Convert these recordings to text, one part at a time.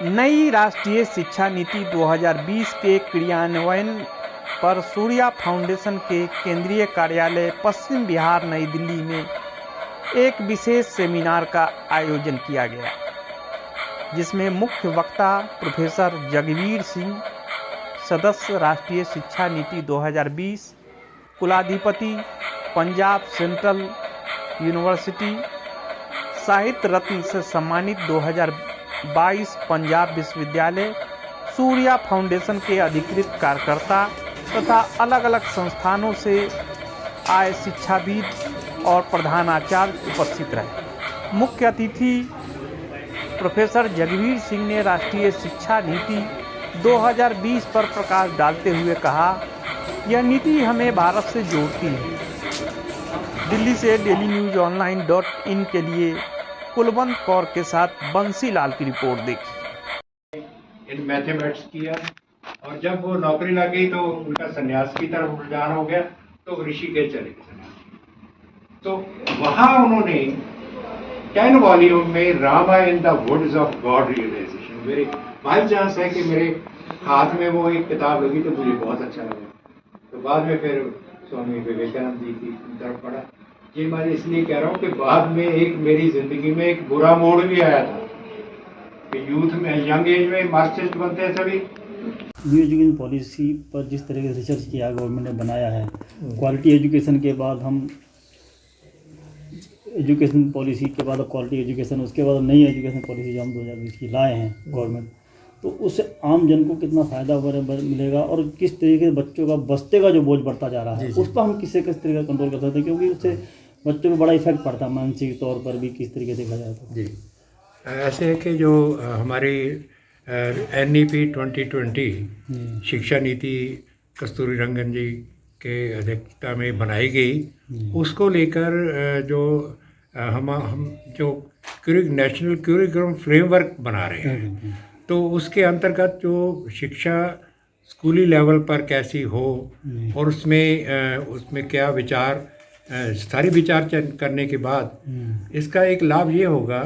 नई राष्ट्रीय शिक्षा नीति 2020 के क्रियान्वयन पर सूर्या फाउंडेशन के केंद्रीय कार्यालय पश्चिम बिहार नई दिल्ली में एक विशेष सेमिनार का आयोजन किया गया, जिसमें मुख्य वक्ता प्रोफेसर जगवीर सिंह, सदस्य राष्ट्रीय शिक्षा नीति 2020, कुलाधिपति पंजाब सेंट्रल यूनिवर्सिटी, साहित्य रत्न से सम्मानित 2022 पंजाब विश्वविद्यालय, सूर्या फाउंडेशन के अधिकृत कार्यकर्ता तथा अलग अलग संस्थानों से आए शिक्षाविद और प्रधानाचार्य उपस्थित रहे। मुख्य अतिथि प्रोफेसर जगवीर सिंह ने राष्ट्रीय शिक्षा नीति 2020 पर प्रकाश डालते हुए कहा, यह नीति हमें भारत से जोड़ती है। दिल्ली से dailynews.online.in के लिए कुलवंत कौर के साथ बंसीलाल की रिपोर्ट देखी। इन मैथमेटिक्स किया और जब वो नौकरी लग गई तो उनका सन्यास की तरफ रुझान हो गया, तो ऋषिकेश चले गए सन्यास। तो वहाँ उन्होंने 10 वॉल्यूम में Rama in the woods of god realization, मेरे बाई चांस है कि मेरे हाथ में वो एक किताब लगी तो मुझे बहुत अच्छा लगा। तो बाद में फिर स्वामी विवेकानंद जी की तरफ पढ़ा। ये मैं इसलिए कह रहा हूँ कि बाद में एक मेरी जिंदगी में एक बुरा मोड़ भी आया था कि यूथ में, यंग एज में मार्क्सिस्ट बनते हैं सभी। न्यू एजुकेशन पॉलिसी पर जिस तरह से रिसर्च किया गवर्नमेंट ने बनाया है, क्वालिटी एजुकेशन के बाद हम एजुकेशन पॉलिसी के बाद क्वालिटी एजुकेशन, उसके बाद नई एजुकेशन पॉलिसी जो हम 2020 की लाए हैं गवर्नमेंट, तो उससे आम जन को कितना फ़ायदा मिलेगा और किस तरीके से बच्चों का बस्ते का जो बोझ बढ़ता जा रहा है उस पर हम किस तरीके का कंट्रोल कर सकते हैं, क्योंकि उससे बच्चों में बड़ा इफेक्ट पड़ता है मानसिक तौर पर भी, किस तरीके से देखा जाए तो। जी, ऐसे है कि जो हमारी NEP 2020 शिक्षा नीति कस्तूरी रंगन जी के अध्यक्षता में बनाई गई, उसको लेकर जो हम जो नेशनल क्यूरिकुलम फ्रेमवर्क बना रहे हैं, तो उसके अंतर्गत जो शिक्षा स्कूली लेवल पर कैसी हो और उसमें क्या विचार, सारी विचार करने के बाद इसका एक लाभ ये होगा,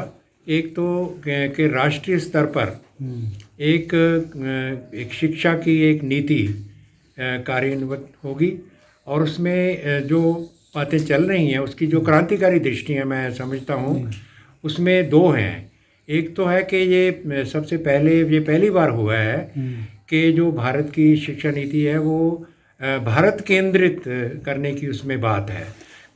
एक तो कि राष्ट्रीय स्तर पर एक शिक्षा की एक नीति कार्यान्वित होगी और उसमें जो बातें चल रही हैं उसकी जो क्रांतिकारी दृष्टियाँ मैं समझता हूँ उसमें दो हैं। एक तो है कि ये सबसे पहले ये पहली बार हुआ है कि जो भारत की शिक्षा नीति है वो भारत केंद्रित करने की उसमें बात है,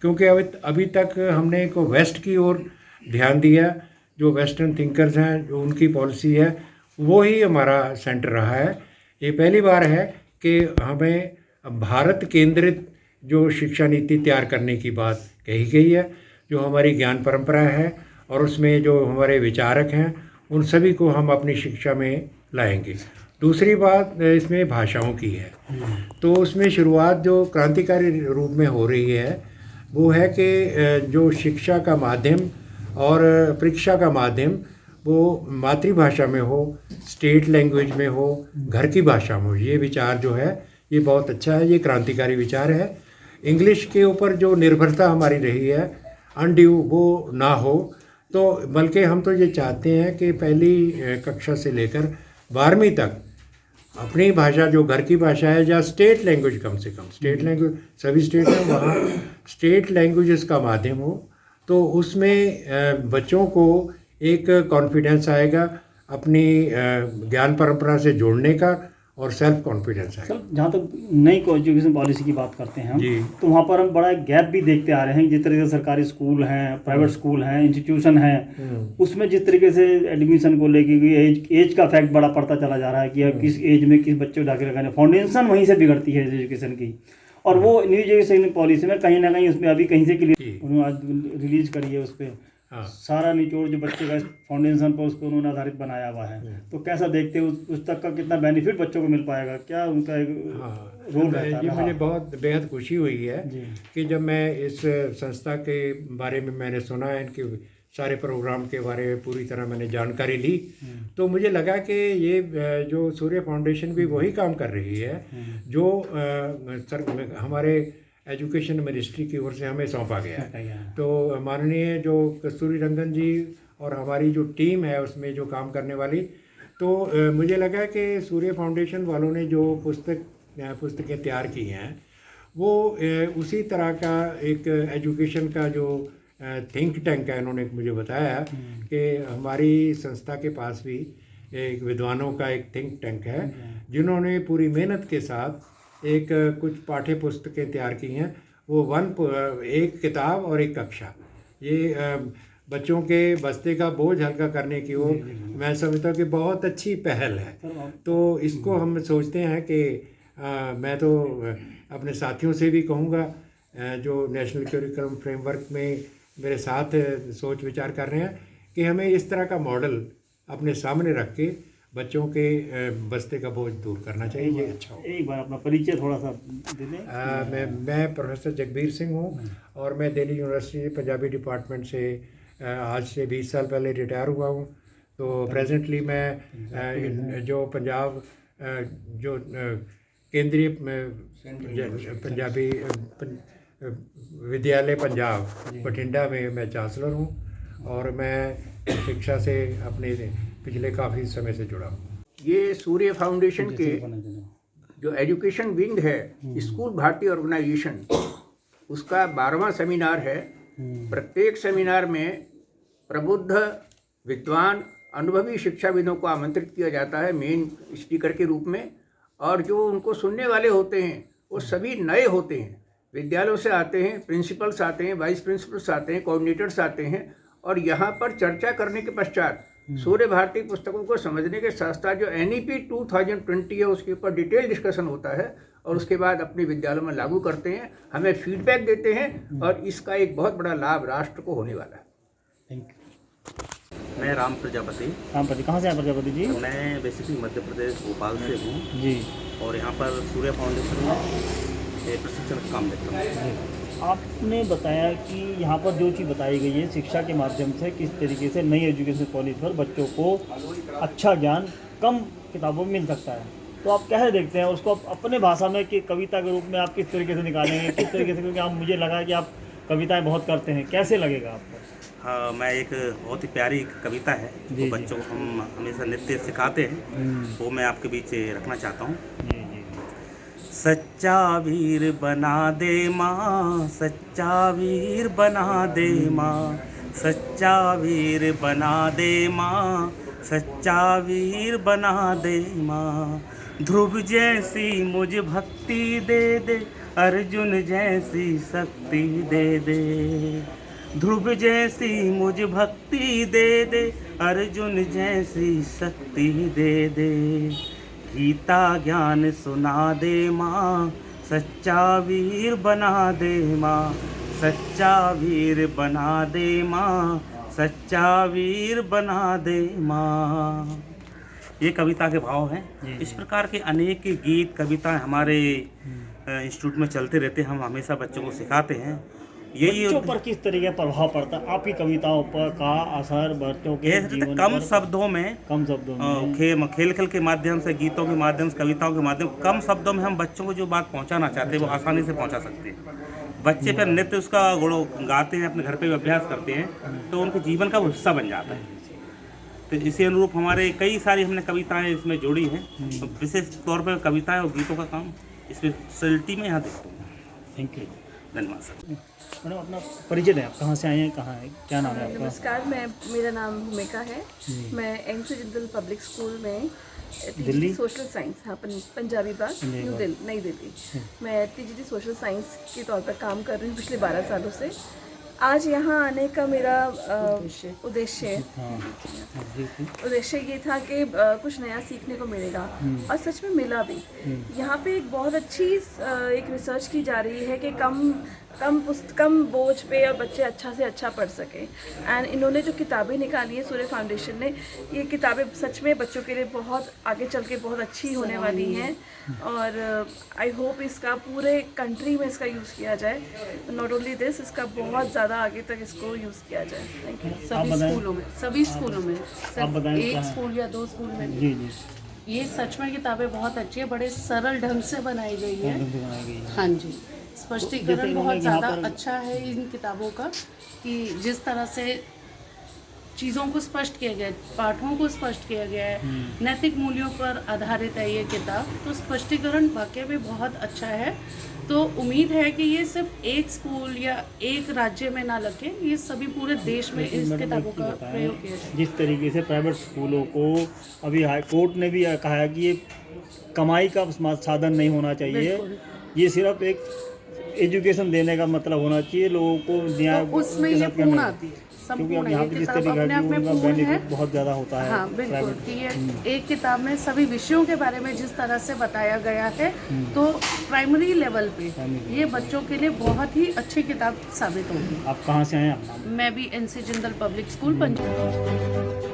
क्योंकि अभी तक हमने को वेस्ट की ओर ध्यान दिया, जो वेस्टर्न थिंकर्स हैं जो उनकी पॉलिसी है वो ही हमारा सेंटर रहा है। ये पहली बार है कि हमें भारत केंद्रित जो शिक्षा नीति तैयार करने की बात कही गई है, जो हमारी ज्ञान परंपरा है और उसमें जो हमारे विचारक हैं उन सभी को हम अपनी शिक्षा में लाएंगे। दूसरी बात इसमें भाषाओं की है, तो उसमें शुरुआत जो क्रांतिकारी रूप में हो रही है वो है कि जो शिक्षा का माध्यम और परीक्षा का माध्यम वो मातृभाषा में हो, स्टेट लैंग्वेज में हो, घर की भाषा में हो। ये विचार जो है ये बहुत अच्छा है, ये क्रांतिकारी विचार है। इंग्लिश के ऊपर जो निर्भरता हमारी रही है अनड्यू वो ना हो, तो बल्कि हम तो ये चाहते हैं कि पहली कक्षा से लेकर 12वीं तक अपनी भाषा जो घर की भाषा है या स्टेट लैंग्वेज, कम से कम स्टेट लैंग्वेज सभी स्टेट हैं वहाँ स्टेट लैंग्वेजेस का माध्यम हो, तो उसमें बच्चों को एक कॉन्फिडेंस आएगा अपनी ज्ञान परंपरा से जोड़ने का और सेल्फ कॉन्फिडेंस आएगा। जहाँ तक नई एजुकेशन पॉलिसी की बात करते हैं हम, तो वहाँ पर हम बड़ा गैप भी देखते आ रहे हैं। जिस तरीके से सरकारी स्कूल हैं, प्राइवेट स्कूल हैं, इंस्टीट्यूशन हैं, उसमें जिस तरीके से एडमिशन को लेके एज का फैक्ट बड़ा पड़ता चला जा रहा है कि किस एज में किस बच्चे को दाखिल करना, फाउंडेशन वहीं से बिगड़ती है एजुकेशन की। और वो न्यू एजुकेशन पॉलिसी में कहीं ना कहीं उसमें अभी कहीं से क्लियर उन्होंने आज रिलीज करी है, उस पर सारा निचोड़ जो बच्चे का फाउंडेशन पर उस पर उन्होंने आधारित बनाया हुआ है। तो कैसा देखते हैं उस तक का कितना बेनिफिट बच्चों को मिल पाएगा, क्या उनका एक रोल रहता है? ये मुझे बहुत बेहद खुशी हुई है कि जब मैं इस संस्था के बारे में मैंने सुना है, इनके सारे प्रोग्राम के बारे में पूरी तरह मैंने जानकारी ली, तो मुझे लगा कि ये जो सूर्य फाउंडेशन भी वही काम कर रही है जो हमारे एजुकेशन मिनिस्ट्री की ओर से हमें सौंपा गया है। तो माननीय जो कस्तूरी रंगन जी और हमारी जो टीम है उसमें जो काम करने वाली, तो मुझे लगा कि सूर्य फाउंडेशन वालों ने जो पुस्तकें तैयार की हैं वो उसी तरह का एक एजुकेशन का जो थिंक टैंक है, उन्होंने मुझे बताया कि हमारी संस्था के पास भी एक विद्वानों का एक थिंक टैंक है जिन्होंने पूरी मेहनत के साथ एक कुछ पाठ्य पुस्तकें तैयार की हैं। वो एक किताब और एक कक्षा, ये बच्चों के बस्ते का बोझ हल्का करने की ओर मैं समझता हूँ कि बहुत अच्छी पहल है। तो इसको हम सोचते हैं कि मैं तो अपने साथियों से भी कहूँगा जो नेशनल करिकुलम फ्रेमवर्क में मेरे साथ सोच विचार कर रहे हैं कि हमें इस तरह का मॉडल अपने सामने रख के बच्चों के बस्ते का बोझ दूर करना चाहिए। ये अच्छा हो। एक बार अपना परिचय थोड़ा सा दे दें। मैं प्रोफेसर जगबीर सिंह हूँ और मैं दिल्ली यूनिवर्सिटी पंजाबी डिपार्टमेंट से आज से 20 साल पहले रिटायर हुआ हूँ। तो प्रेजेंटली मैं जो पंजाब जो केंद्रीय पंजाबी विद्यालय पंजाब बठिंडा में मैं चांसलर हूँ और मैं शिक्षा से अपने पिछले काफ़ी समय से जुड़ा हूँ। ये सूर्य फाउंडेशन के जो एजुकेशन विंग है स्कूल भारती ऑर्गेनाइजेशन, उसका 12वां सेमिनार है। प्रत्येक सेमिनार में प्रबुद्ध विद्वान अनुभवी शिक्षाविदों को आमंत्रित किया जाता है मेन स्पीकर के रूप में, और जो उनको सुनने वाले होते हैं वो सभी नए होते हैं, विद्यालयों से आते हैं, प्रिंसिपल्स आते हैं, वाइस प्रिंसिपल्स आते हैं, कोऑर्डिनेटर्स आते हैं, और यहाँ पर चर्चा करने के पश्चात सूर्य भारती पुस्तकों को समझने के साथ साथ जो NEP 2020 है उसके ऊपर डिटेल डिस्कशन होता है और उसके बाद अपने विद्यालयों में लागू करते हैं, हमें फीडबैक देते हैं और इसका एक बहुत बड़ा लाभ राष्ट्र को होने वाला है। Thank you. मैं राम प्रजापति। कहाँ से हैं प्रजापति जी? मैं बेसिकली मध्य प्रदेश भोपाल से हूँ जी। और यहाँ पर सूर्य फाउंडेशन में प्रशिक्षण का काम देता हूँ। आपने बताया कि यहाँ पर जो चीज़ बताई गई है शिक्षा के माध्यम से किस तरीके से नई एजुकेशन पॉलिसी पर बच्चों को अच्छा ज्ञान कम किताबों में मिल सकता है, तो आप कैसे देखते हैं उसको अपने भाषा में कि कविता के रूप में आप किस तरीके से निकालेंगे, किस तरीके से, क्योंकि आप मुझे लगा कि आप कविताएं बहुत करते हैं, कैसे लगेगा आपको? हाँ, मैं एक बहुत ही प्यारी कविता है जो बच्चों को हम हमेशा नृत्य सिखाते हैं, वो मैं आपके बीच रखना चाहता हूँ। सच्चा वीर बना दे माँ, सच्चा वीर बना दे माँ, सच्चा वीर बना दे माँ, सच्चा वीर बना दे माँ। ध्रुव जैसी मुझ भक्ति दे दे, अर्जुन जैसी शक्ति दे दे। ध्रुव जैसी मुझ भक्ति दे दे, अर्जुन जैसी शक्ति दे दे। गीता ज्ञान सुना दे माँ, सच्चा वीर बना दे माँ, सच्चा वीर बना दे माँ, सच्चा वीर बना दे माँ। ये कविता के भाव हैं। इस प्रकार के अनेक गीत कविताएं हमारे इंस्टीट्यूट में चलते रहते हैं, हम हमेशा बच्चों को सिखाते हैं। यही बच्चों पर किस तरीके का प्रभाव पड़ता है आपकी कविताओं पर का असर बच्चों के जीवन कम पर? शब्दों में, कम शब्दों में खेल के माध्यम से, गीतों के माध्यम से, कविताओं के माध्यम, कम शब्दों में हम बच्चों को जो बात पहुंचाना चाहते हैं वो आसानी से पहुंचा सकते हैं। बच्चे फिर नृत्य उसका गुणों गाते हैं, अपने घर पे भी अभ्यास करते हैं, तो उनके जीवन का वो हिस्सा बन जाता है। तो इसी अनुरूप हमारे कई सारी हमने कविताएं इसमें जोड़ी हैं, तो विशेष तौर पर कविताएं और गीतों का काम स्पेशलिटी में यहाँ देखते हैं। थैंक यू, धन्यवाद सर। मैडम अपना परिचय दें, आप कहाँ से आए हैं, कहाँ है, क्या नाम है आपका? नमस्कार, मेरा नाम भूमिका है। मैं एमसी जिंदल पब्लिक स्कूल में दिल्ली सोशल साइंस, हाँ पंजाबी बाग, नई दिल्ली। मैं TGT सोशल साइंस के तौर पर काम कर रही हूँ पिछले 12 सालों से। आज यहाँ आने का मेरा उद्देश्य ये था कि कुछ नया सीखने को मिलेगा, और सच में मिला भी। यहाँ पे एक बहुत अच्छी एक रिसर्च की जा रही है कि कम बोझ पे और बच्चे अच्छा से अच्छा पढ़ सकें। एंड इन्होंने जो किताबें निकाली हैं सूर्य फाउंडेशन ने, ये किताबें सच में बच्चों के लिए बहुत आगे चल के बहुत अच्छी होने वाली हैं, और आई होप इसका पूरे कंट्री में इसका यूज़ किया जाए। नॉट ओनली दिस, इसका बहुत ज़्यादा आगे तक इसको यूज़ किया जाए। Thank you. सभी स्कूलों में सिर्फ एक स्कूल या 2 स्कूल में जी जी, ये सच में किताबें बहुत अच्छी है, बड़े सरल ढंग से बनाई गई है। हाँ जी, स्पष्टीकरण बहुत ज़्यादा अच्छा है इन किताबों का, कि जिस तरह से चीज़ों को स्पष्ट किया गया है, पाठों को स्पष्ट किया गया है, नैतिक मूल्यों पर आधारित है ये किताब। तो स्पष्टीकरण वाकई में बहुत अच्छा है। तो उम्मीद है कि ये सिर्फ एक स्कूल या एक राज्य में ना लगे, ये सभी पूरे देश में इस किताबों का प्रयोग किया जाए। जिस तरीके से प्राइवेट स्कूलों को अभी हाई कोर्ट ने भी कहा है कि ये कमाई का साधन नहीं होना चाहिए, ये सिर्फ एक एजुकेशन देने का मतलब होना चाहिए लोगों को न्याय तो उसमें के ये साथ करना पूर्ण है। आती है, क्योंकि अब संपूर्ण यहाँ है। पे ये जिस किताब तरीके अपने आप का में उनका पूर्ण है। बेनिफिट बहुत ज़्यादा होता है हाँ बिल्कुल, प्राइवेट। कि ये एक किताब में सभी विषयों के बारे में जिस तरह से बताया गया है, तो प्राइमरी लेवल पे ये बच्चों के लिए बहुत ही अच्छी किताब साबित होगी। आप कहाँ से आए हैं? मैं भी NC Jindal public school Punjab.